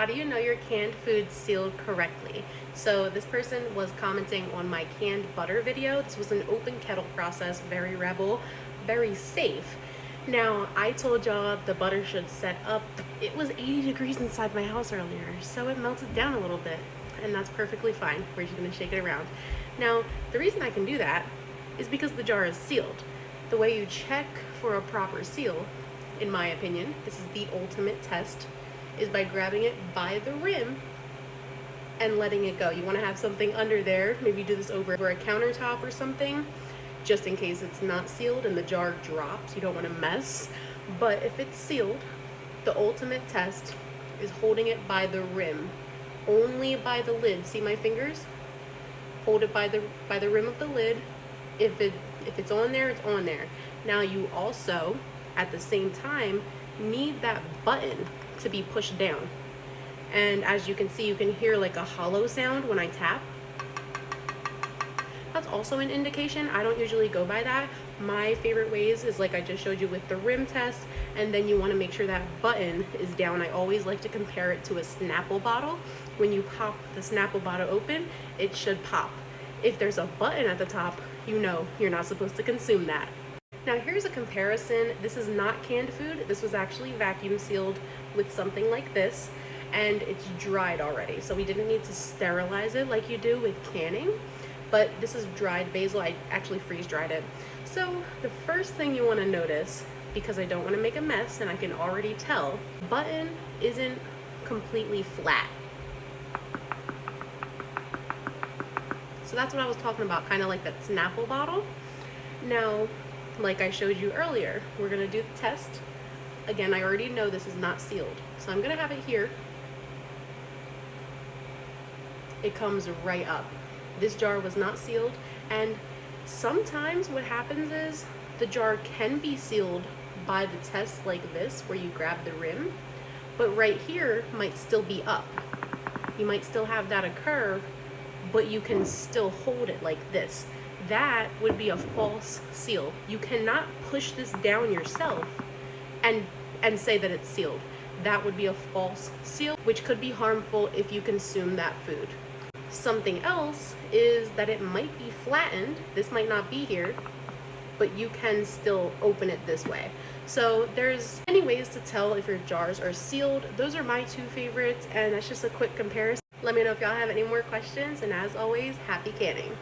How do you know your canned food sealed correctly? So this person was commenting on my canned butter video. This was an open kettle process, very rebel, very safe. Now, I told y'all the butter should set up. It was 80 degrees inside my house earlier, so it melted down a little bit, and that's perfectly fine. We're just gonna shake it around. Now, the reason I can do that is because the jar is sealed. The way you check for a proper seal, in my opinion, this is the ultimate test, is by grabbing it by the rim and letting it go. You want to have something under there, maybe do this over a countertop or something, just in case it's not sealed and the jar drops. You don't want to mess. But if it's sealed, the ultimate test is holding it by the rim, only by the lid. See my fingers? Hold it by the rim of the lid. If it's on there, it's on there. Now you also, at the same time, need that button to be pushed down. And as you can see, you can hear like a hollow sound when I tap. That's also an indication. I don't usually go by that. My favorite ways is like I just showed you with the rim test, and then you want to make sure that button is down. I always like to compare it to a Snapple bottle. When you pop the Snapple bottle open, it should pop. If there's a button at the top, you know you're not supposed to consume that. Now here's a comparison. This is not canned food. This was actually vacuum sealed with something like this, and it's dried already. So we didn't need to sterilize it like you do with canning, but this is dried basil. I actually freeze dried it. So the first thing you want to notice, because I don't want to make a mess and I can already tell, the button isn't completely flat. So that's what I was talking about, kind of like that Snapple bottle. Now, like I showed you earlier, we're gonna do the test. Again, I already know this is not sealed, so I'm gonna have it here. It comes right up. This jar was not sealed, and sometimes what happens is the jar can be sealed by the test like this, where you grab the rim, but right here might still be up. You might still have that occur, but you can still hold it like this. That would be a false seal. You cannot push this down yourself and say that it's sealed. That would be a false seal, which could be harmful if you consume that food. Something else is that it might be flattened. This might not be here, but you can still open it this way. So there's many ways to tell if your jars are sealed. Those are my two favorites, and that's just a quick comparison. Let me know if y'all have any more questions, and as always, happy canning.